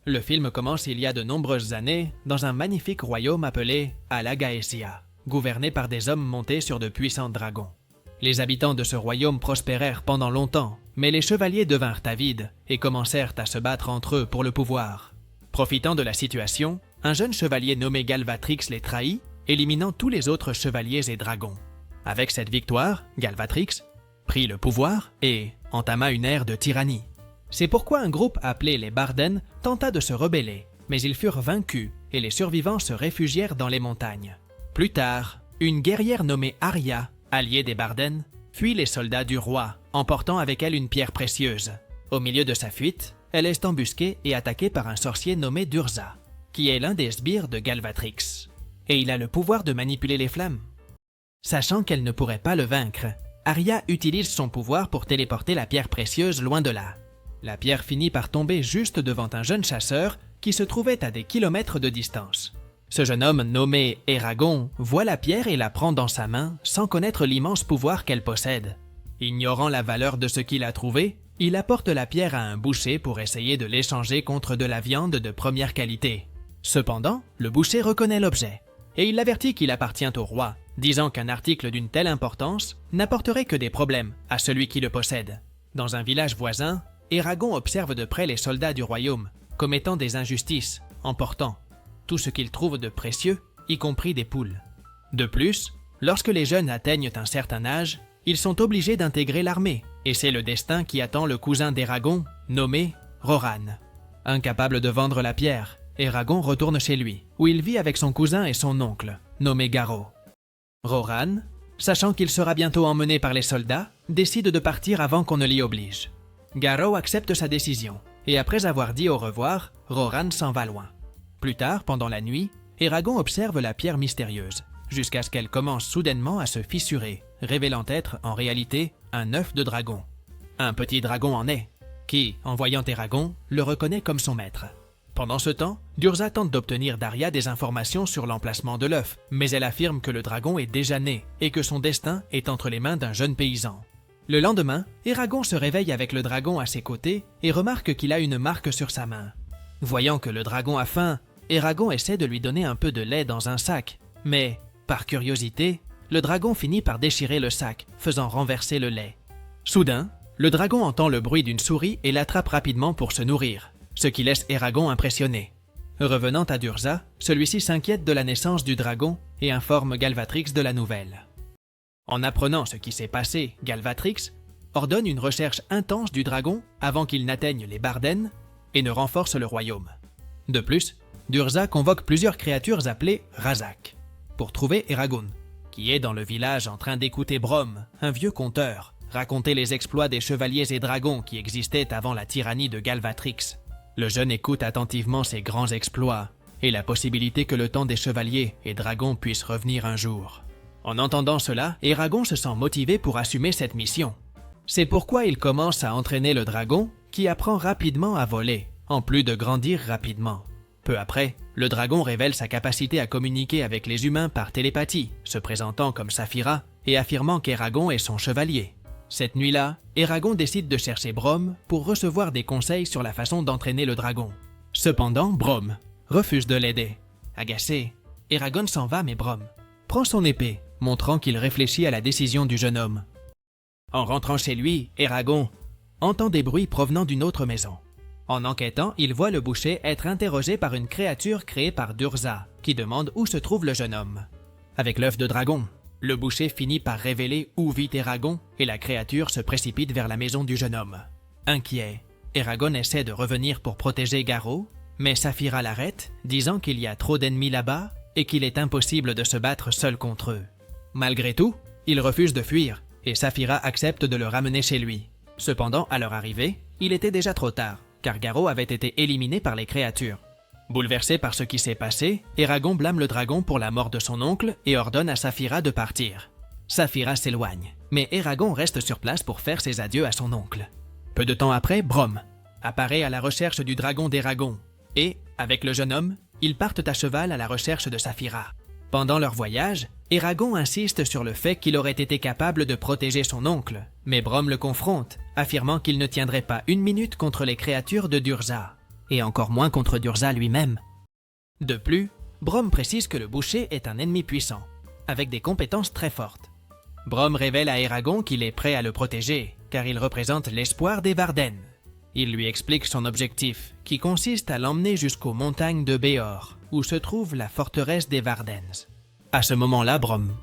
Le film commence il y a de nombreuses années dans un magnifique royaume appelé Alagaësia, gouverné par des hommes montés sur de puissants dragons. Les habitants de ce royaume prospérèrent pendant longtemps, mais les chevaliers devinrent avides et commencèrent à se battre entre eux pour le pouvoir. Profitant de la situation, un jeune chevalier nommé Galvatrix les trahit, éliminant tous les autres chevaliers et dragons. Avec cette victoire, Galvatrix prit le pouvoir et entama une ère de tyrannie. C'est pourquoi un groupe appelé les Barden tenta de se rebeller, mais ils furent vaincus et les survivants se réfugièrent dans les montagnes. Plus tard, une guerrière nommée Arya, alliée des Barden, fuit les soldats du roi, emportant avec elle une pierre précieuse. Au milieu de sa fuite, elle est embusquée et attaquée par un sorcier nommé Durza, qui est l'un des sbires de Galvatrix. Et il a le pouvoir de manipuler les flammes. Sachant qu'elle ne pourrait pas le vaincre, Arya utilise son pouvoir pour téléporter la pierre précieuse loin de là. La pierre finit par tomber juste devant un jeune chasseur qui se trouvait à des kilomètres de distance. Ce jeune homme nommé Eragon voit la pierre et la prend dans sa main sans connaître l'immense pouvoir qu'elle possède. Ignorant la valeur de ce qu'il a trouvé, il apporte la pierre à un boucher pour essayer de l'échanger contre de la viande de première qualité. Cependant, le boucher reconnaît l'objet et il l'avertit qu'il appartient au roi, disant qu'un article d'une telle importance n'apporterait que des problèmes à celui qui le possède. Dans un village voisin, Eragon observe de près les soldats du royaume, commettant des injustices, emportant tout ce qu'ils trouvent de précieux, y compris des poules. De plus, lorsque les jeunes atteignent un certain âge, ils sont obligés d'intégrer l'armée, et c'est le destin qui attend le cousin d'Eragon, nommé Roran. Incapable de vendre la pierre, Eragon retourne chez lui, où il vit avec son cousin et son oncle, nommé Garo. Roran, sachant qu'il sera bientôt emmené par les soldats, décide de partir avant qu'on ne l'y oblige. Garo accepte sa décision, et après avoir dit au revoir, Roran s'en va loin. Plus tard, pendant la nuit, Eragon observe la pierre mystérieuse, jusqu'à ce qu'elle commence soudainement à se fissurer, révélant être, en réalité, un œuf de dragon. Un petit dragon en est, qui, en voyant Eragon, le reconnaît comme son maître. Pendant ce temps, Durza tente d'obtenir d'Arya des informations sur l'emplacement de l'œuf, mais elle affirme que le dragon est déjà né et que son destin est entre les mains d'un jeune paysan. Le lendemain, Eragon se réveille avec le dragon à ses côtés et remarque qu'il a une marque sur sa main. Voyant que le dragon a faim, Eragon essaie de lui donner un peu de lait dans un sac, mais, par curiosité, le dragon finit par déchirer le sac, faisant renverser le lait. Soudain, le dragon entend le bruit d'une souris et l'attrape rapidement pour se nourrir, ce qui laisse Eragon impressionné. Revenant à Durza, celui-ci s'inquiète de la naissance du dragon et informe Galvatrix de la nouvelle. En apprenant ce qui s'est passé, Galvatrix ordonne une recherche intense du dragon avant qu'il n'atteigne les Barden et ne renforce le royaume. De plus, Durza convoque plusieurs créatures appelées Razak pour trouver Eragon, qui est dans le village en train d'écouter Brom, un vieux conteur, raconter les exploits des chevaliers et dragons qui existaient avant la tyrannie de Galvatrix. Le jeune écoute attentivement ces grands exploits et la possibilité que le temps des chevaliers et dragons puisse revenir un jour. En entendant cela, Eragon se sent motivé pour assumer cette mission. C'est pourquoi il commence à entraîner le dragon, qui apprend rapidement à voler, en plus de grandir rapidement. Peu après, le dragon révèle sa capacité à communiquer avec les humains par télépathie, se présentant comme Saphira et affirmant qu'Eragon est son chevalier. Cette nuit-là, Eragon décide de chercher Brom pour recevoir des conseils sur la façon d'entraîner le dragon. Cependant, Brom refuse de l'aider. Agacé, Eragon s'en va mais Brom prend son épée, montrant qu'il réfléchit à la décision du jeune homme. En rentrant chez lui, Eragon entend des bruits provenant d'une autre maison. En enquêtant, il voit le boucher être interrogé par une créature créée par Durza, qui demande où se trouve le jeune homme. Avec l'œuf de dragon, le boucher finit par révéler où vit Eragon et la créature se précipite vers la maison du jeune homme. Inquiet, Eragon essaie de revenir pour protéger Garo, mais Saphira l'arrête, disant qu'il y a trop d'ennemis là-bas et qu'il est impossible de se battre seul contre eux. Malgré tout, il refuse de fuir et Saphira accepte de le ramener chez lui. Cependant, à leur arrivée, il était déjà trop tard, car Garo avait été éliminé par les créatures. Bouleversé par ce qui s'est passé, Eragon blâme le dragon pour la mort de son oncle et ordonne à Saphira de partir. Saphira s'éloigne, mais Eragon reste sur place pour faire ses adieux à son oncle. Peu de temps après, Brom apparaît à la recherche du dragon d'Eragon et, avec le jeune homme, ils partent à cheval à la recherche de Saphira. Pendant leur voyage, Eragon insiste sur le fait qu'il aurait été capable de protéger son oncle, mais Brom le confronte, affirmant qu'il ne tiendrait pas une minute contre les créatures de Durza. et encore moins contre Durza lui-même. De plus, Brom précise que le boucher est un ennemi puissant, avec des compétences très fortes. Brom révèle à Eragon qu'il est prêt à le protéger, car il représente l'espoir des Varden. Il lui explique son objectif, qui consiste à l'emmener jusqu'aux montagnes de Béor, où se trouve la forteresse des Vardens. À ce moment-là, Brom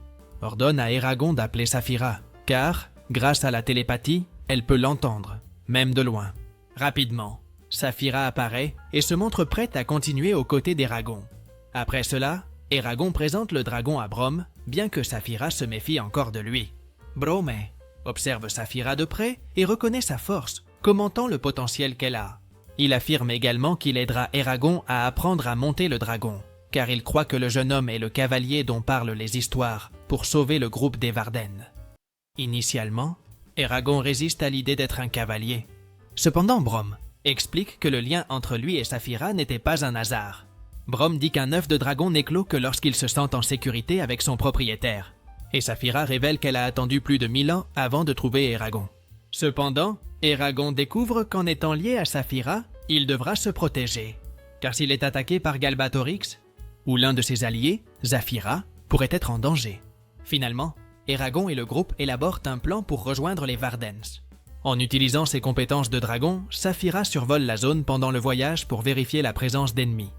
ordonne à Eragon d'appeler Saphira, car, grâce à la télépathie, elle peut l'entendre, même de loin. Rapidement, Saphira apparaît et se montre prête à continuer aux côtés d'Eragon. Après cela, Eragon présente le dragon à Brom, bien que Saphira se méfie encore de lui. Brom observe Saphira de près et reconnaît sa force, commentant le potentiel qu'elle a. Il affirme également qu'il aidera Eragon à apprendre à monter le dragon, car il croit que le jeune homme est le cavalier dont parlent les histoires pour sauver le groupe des Varden. Initialement, Eragon résiste à l'idée d'être un cavalier. Cependant, Brom explique que le lien entre lui et Saphira n'était pas un hasard. Brom dit qu'un œuf de dragon n'éclot que lorsqu'il se sent en sécurité avec son propriétaire. Et Saphira révèle qu'elle a attendu plus de 1000 ans avant de trouver Eragon. Cependant, Eragon découvre qu'en étant lié à Saphira, il devra se protéger. Car s'il est attaqué par Galbatorix, ou l'un de ses alliés, Saphira, pourrait être en danger. Finalement, Eragon et le groupe élaborent un plan pour rejoindre les Vardens. En utilisant ses compétences de dragon, Saphira survole la zone pendant le voyage pour vérifier la présence d'ennemis.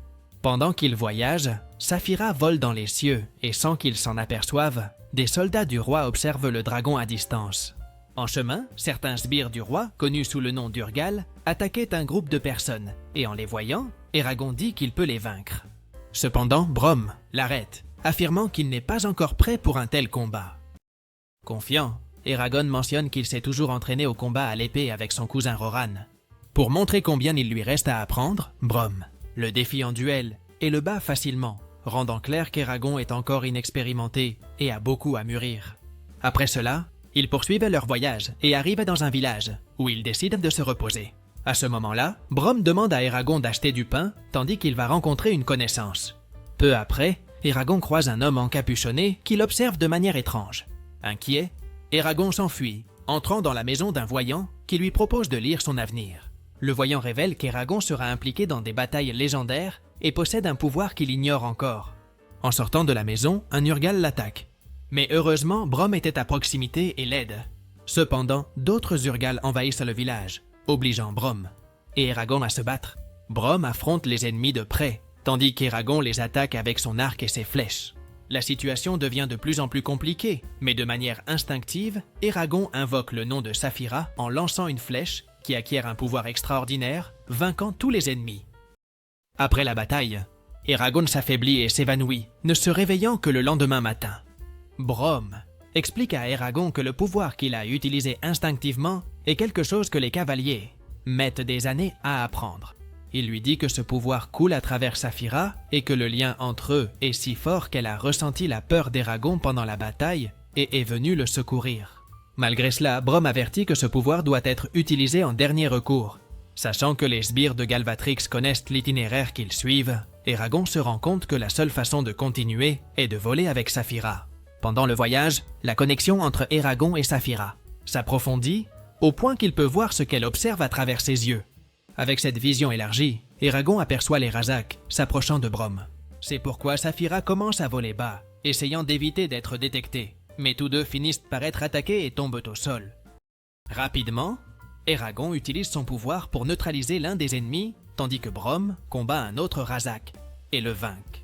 Pendant qu'ils voyagent, Saphira vole dans les cieux et sans qu'ils s'en aperçoivent, des soldats du roi observent le dragon à distance. En chemin, certains sbires du roi, connus sous le nom d'Urgal, attaquaient un groupe de personnes, et en les voyant, Eragon dit qu'il peut les vaincre. Cependant, Brom l'arrête, affirmant qu'il n'est pas encore prêt pour un tel combat. Confiant, Eragon mentionne qu'il s'est toujours entraîné au combat à l'épée avec son cousin Roran. Pour montrer combien il lui reste à apprendre, Brom le défie en duel et le bat facilement, rendant clair qu'Eragon est encore inexpérimenté et a beaucoup à mûrir. Après cela, ils poursuivent leur voyage et arrivent dans un village, où ils décident de se reposer. À ce moment-là, Brom demande à Eragon d'acheter du pain, tandis qu'il va rencontrer une connaissance. Peu après, Eragon croise un homme encapuchonné qui l'observe de manière étrange. Inquiet, Eragon s'enfuit, entrant dans la maison d'un voyant qui lui propose de lire son avenir. Le voyant révèle qu'Eragon sera impliqué dans des batailles légendaires et possède un pouvoir qu'il ignore encore. En sortant de la maison, un Urgal l'attaque. Mais heureusement, Brom était à proximité et l'aide. Cependant, d'autres Urgal envahissent le village, obligeant Brom et Eragon à se battre. Brom affronte les ennemis de près, tandis qu'Eragon les attaque avec son arc et ses flèches. La situation devient de plus en plus compliquée, mais de manière instinctive, Eragon invoque le nom de Saphira en lançant une flèche qui acquiert un pouvoir extraordinaire, vainquant tous les ennemis. Après la bataille, Eragon s'affaiblit et s'évanouit, ne se réveillant que le lendemain matin. Brom explique à Eragon que le pouvoir qu'il a utilisé instinctivement est quelque chose que les cavaliers mettent des années à apprendre. Il lui dit que ce pouvoir coule à travers Saphira et que le lien entre eux est si fort qu'elle a ressenti la peur d'Eragon pendant la bataille et est venue le secourir. Malgré cela, Brom avertit que ce pouvoir doit être utilisé en dernier recours. Sachant que les sbires de Galvatrix connaissent l'itinéraire qu'ils suivent, Eragon se rend compte que la seule façon de continuer est de voler avec Saphira. Pendant le voyage, la connexion entre Eragon et Saphira s'approfondit au point qu'il peut voir ce qu'elle observe à travers ses yeux. Avec cette vision élargie, Eragon aperçoit les Razak s'approchant de Brom. C'est pourquoi Saphira commence à voler bas, essayant d'éviter d'être détectée. Mais tous deux finissent par être attaqués et tombent au sol. Rapidement, Eragon utilise son pouvoir pour neutraliser l'un des ennemis, tandis que Brom combat un autre Razak et le vainc.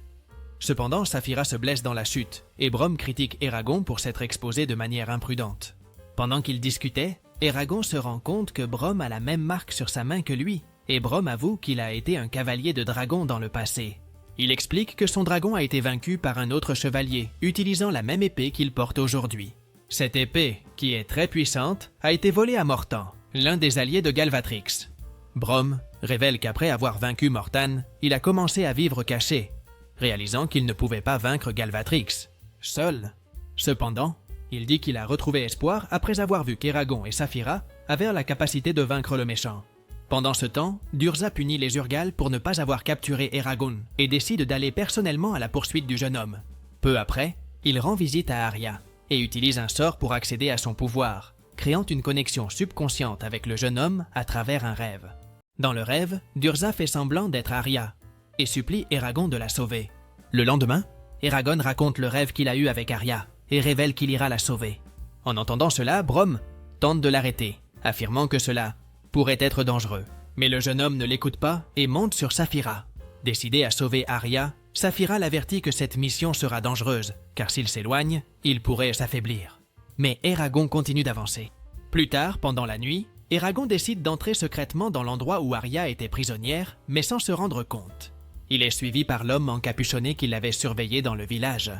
Cependant, Saphira se blesse dans la chute, et Brom critique Eragon pour s'être exposé de manière imprudente. Pendant qu'ils discutaient, Eragon se rend compte que Brom a la même marque sur sa main que lui, et Brom avoue qu'il a été un cavalier de dragon dans le passé. Il explique que son dragon a été vaincu par un autre chevalier, utilisant la même épée qu'il porte aujourd'hui. Cette épée, qui est très puissante, a été volée à Mortan, l'un des alliés de Galvatrix. Brom révèle qu'après avoir vaincu Mortan, il a commencé à vivre caché, réalisant qu'il ne pouvait pas vaincre Galvatrix seul. Cependant, il dit qu'il a retrouvé espoir après avoir vu qu'Eragon et Saphira avaient la capacité de vaincre le méchant. Pendant ce temps, Durza punit les Urgal pour ne pas avoir capturé Eragon et décide d'aller personnellement à la poursuite du jeune homme. Peu après, il rend visite à Arya et utilise un sort pour accéder à son pouvoir, créant une connexion subconsciente avec le jeune homme à travers un rêve. Dans le rêve, Durza fait semblant d'être Arya et supplie Eragon de la sauver. Le lendemain, Eragon raconte le rêve qu'il a eu avec Arya et révèle qu'il ira la sauver. En entendant cela, Brom tente de l'arrêter, affirmant que cela pourrait être dangereux. Mais le jeune homme ne l'écoute pas et monte sur Saphira. Décidé à sauver Arya, Saphira l'avertit que cette mission sera dangereuse, car s'il s'éloigne, il pourrait s'affaiblir. Mais Eragon continue d'avancer. Plus tard, pendant la nuit, Eragon décide d'entrer secrètement dans l'endroit où Arya était prisonnière, mais sans se rendre compte. Il est suivi par l'homme encapuchonné qui l'avait surveillé dans le village.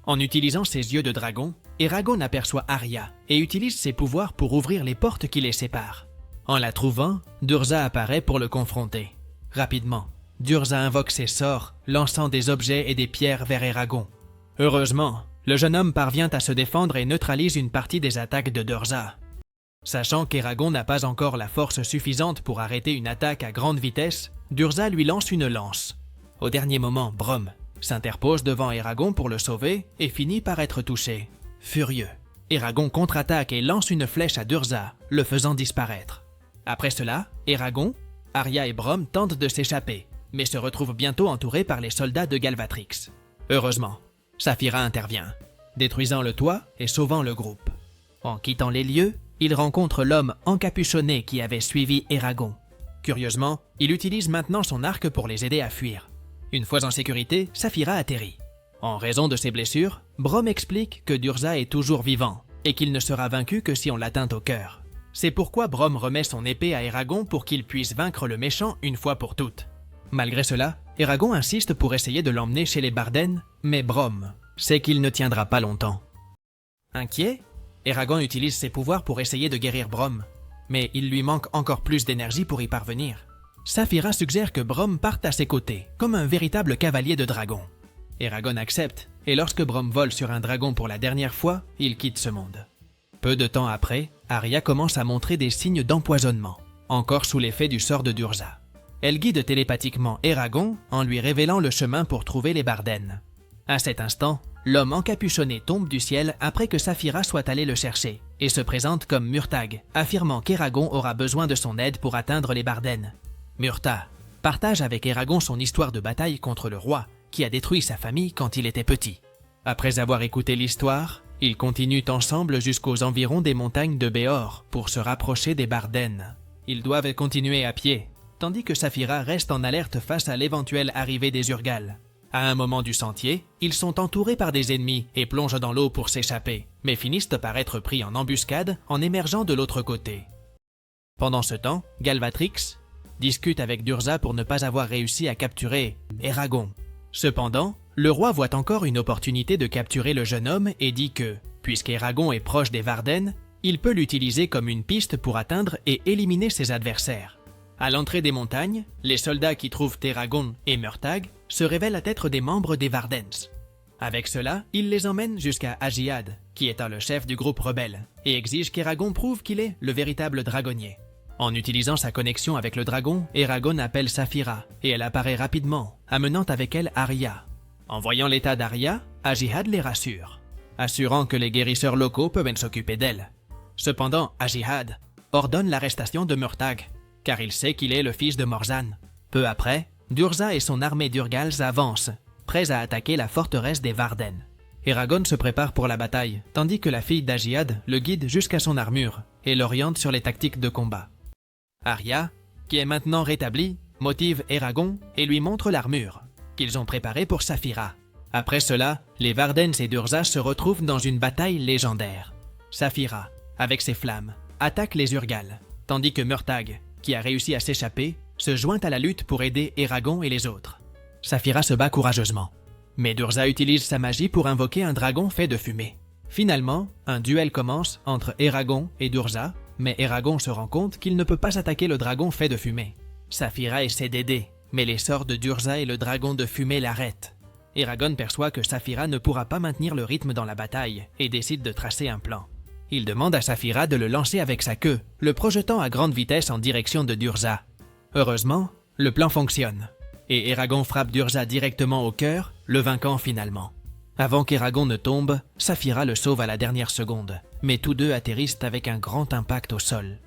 En utilisant ses yeux de dragon, Eragon aperçoit Arya et utilise ses pouvoirs pour ouvrir les portes qui les séparent. En la trouvant, Durza apparaît pour le confronter. Rapidement, Durza invoque ses sorts, lançant des objets et des pierres vers Eragon. Heureusement, le jeune homme parvient à se défendre et neutralise une partie des attaques de Durza. Sachant qu'Eragon n'a pas encore la force suffisante pour arrêter une attaque à grande vitesse, Durza lui lance une lance. Au dernier moment, Brom s'interpose devant Eragon pour le sauver et finit par être touché. Furieux, Eragon contre-attaque et lance une flèche à Durza, le faisant disparaître. Après cela, Eragon, Arya et Brom tentent de s'échapper, mais se retrouvent bientôt entourés par les soldats de Galvatrix. Heureusement, Saphira intervient, détruisant le toit et sauvant le groupe. En quittant les lieux, il rencontre l'homme encapuchonné qui avait suivi Eragon. Curieusement, il utilise maintenant son arc pour les aider à fuir. Une fois en sécurité, Saphira atterrit. En raison de ses blessures, Brom explique que Durza est toujours vivant et qu'il ne sera vaincu que si on l'atteint au cœur. C'est pourquoi Brom remet son épée à Eragon pour qu'il puisse vaincre le méchant une fois pour toutes. Malgré cela, Eragon insiste pour essayer de l'emmener chez les Barden, mais Brom sait qu'il ne tiendra pas longtemps. Inquiet, Eragon utilise ses pouvoirs pour essayer de guérir Brom, mais il lui manque encore plus d'énergie pour y parvenir. Saphira suggère que Brom parte à ses côtés, comme un véritable cavalier de dragon. Eragon accepte, et lorsque Brom vole sur un dragon pour la dernière fois, il quitte ce monde. Peu de temps après, Arya commence à montrer des signes d'empoisonnement, encore sous l'effet du sort de Durza. Elle guide télépathiquement Eragon en lui révélant le chemin pour trouver les Barden. À cet instant, l'homme encapuchonné tombe du ciel après que Saphira soit allée le chercher et se présente comme Murtagh, affirmant qu'Eragon aura besoin de son aide pour atteindre les Barden. Murtagh partage avec Eragon son histoire de bataille contre le roi qui a détruit sa famille quand il était petit. Après avoir écouté l'histoire, ils continuent ensemble jusqu'aux environs des montagnes de Béor pour se rapprocher des Barden. Ils doivent continuer à pied, tandis que Saphira reste en alerte face à l'éventuelle arrivée des Urgal. À un moment du sentier, ils sont entourés par des ennemis et plongent dans l'eau pour s'échapper, mais finissent par être pris en embuscade en émergeant de l'autre côté. Pendant ce temps, Galvatrix discute avec Durza pour ne pas avoir réussi à capturer Eragon. Cependant, le roi voit encore une opportunité de capturer le jeune homme et dit que, puisqu'Eragon est proche des Varden, il peut l'utiliser comme une piste pour atteindre et éliminer ses adversaires. À l'entrée des montagnes, les soldats qui trouvent Eragon et Murtagh se révèlent être des membres des Vardens. Avec cela, ils les emmènent jusqu'à Ajihad, qui est le chef du groupe rebelle, et exige qu'Eragon prouve qu'il est le véritable dragonnier. En utilisant sa connexion avec le dragon, Eragon appelle Saphira, et elle apparaît rapidement, amenant avec elle Arya. En voyant l'état d'Arya, Ajihad les rassure, assurant que les guérisseurs locaux peuvent s'occuper d'elle. Cependant, Ajihad ordonne l'arrestation de Murtagh, car il sait qu'il est le fils de Morzan. Peu après, Durza et son armée d'Urgals avancent, prêts à attaquer la forteresse des Varden. Eragon se prépare pour la bataille, tandis que la fille d'Ajihad le guide jusqu'à son armure et l'oriente sur les tactiques de combat. Arya, qui est maintenant rétablie, motive Eragon et lui montre l'armure qu'ils ont préparée pour Saphira. Après cela, les Vardens et Durza se retrouvent dans une bataille légendaire. Saphira, avec ses flammes, attaque les Urgal, tandis que Murtagh, qui a réussi à s'échapper, se joint à la lutte pour aider Eragon et les autres. Saphira se bat courageusement, mais Durza utilise sa magie pour invoquer un dragon fait de fumée. Finalement, un duel commence entre Eragon et Durza, mais Eragon se rend compte qu'il ne peut pas attaquer le dragon fait de fumée. Saphira essaie d'aider, mais les sorts de Durza et le dragon de fumée l'arrêtent. Eragon perçoit que Saphira ne pourra pas maintenir le rythme dans la bataille et décide de tracer un plan. Il demande à Saphira de le lancer avec sa queue, le projetant à grande vitesse en direction de Durza. Heureusement, le plan fonctionne, et Eragon frappe Durza directement au cœur, le vainquant finalement. Avant qu'Eragon ne tombe, Saphira le sauve à la dernière seconde, mais tous deux atterrissent avec un grand impact au sol.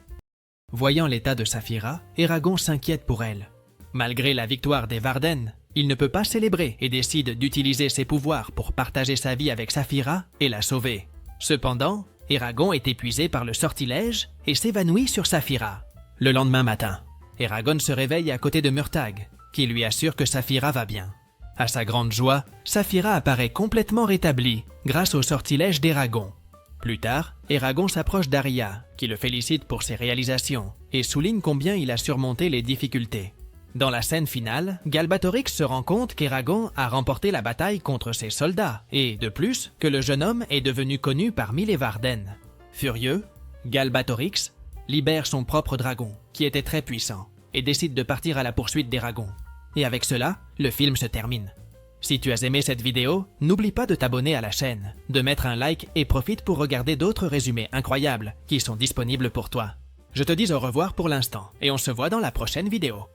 Voyant l'état de Saphira, Eragon s'inquiète pour elle. Malgré la victoire des Varden, il ne peut pas célébrer et décide d'utiliser ses pouvoirs pour partager sa vie avec Saphira et la sauver. Cependant, Eragon est épuisé par le sortilège et s'évanouit sur Saphira. Le lendemain matin, Eragon se réveille à côté de Murtagh, qui lui assure que Saphira va bien. À sa grande joie, Saphira apparaît complètement rétablie grâce au sortilège d'Eragon. Plus tard, Eragon s'approche d'Arya, qui le félicite pour ses réalisations et souligne combien il a surmonté les difficultés. Dans la scène finale, Galbatorix se rend compte qu'Eragon a remporté la bataille contre ses soldats et, de plus, que le jeune homme est devenu connu parmi les Varden. Furieux, Galbatorix libère son propre dragon, qui était très puissant, et décide de partir à la poursuite d'Eragon. Et avec cela, le film se termine. Si tu as aimé cette vidéo, n'oublie pas de t'abonner à la chaîne, de mettre un like et profite pour regarder d'autres résumés incroyables qui sont disponibles pour toi. Je te dis au revoir pour l'instant et on se voit dans la prochaine vidéo.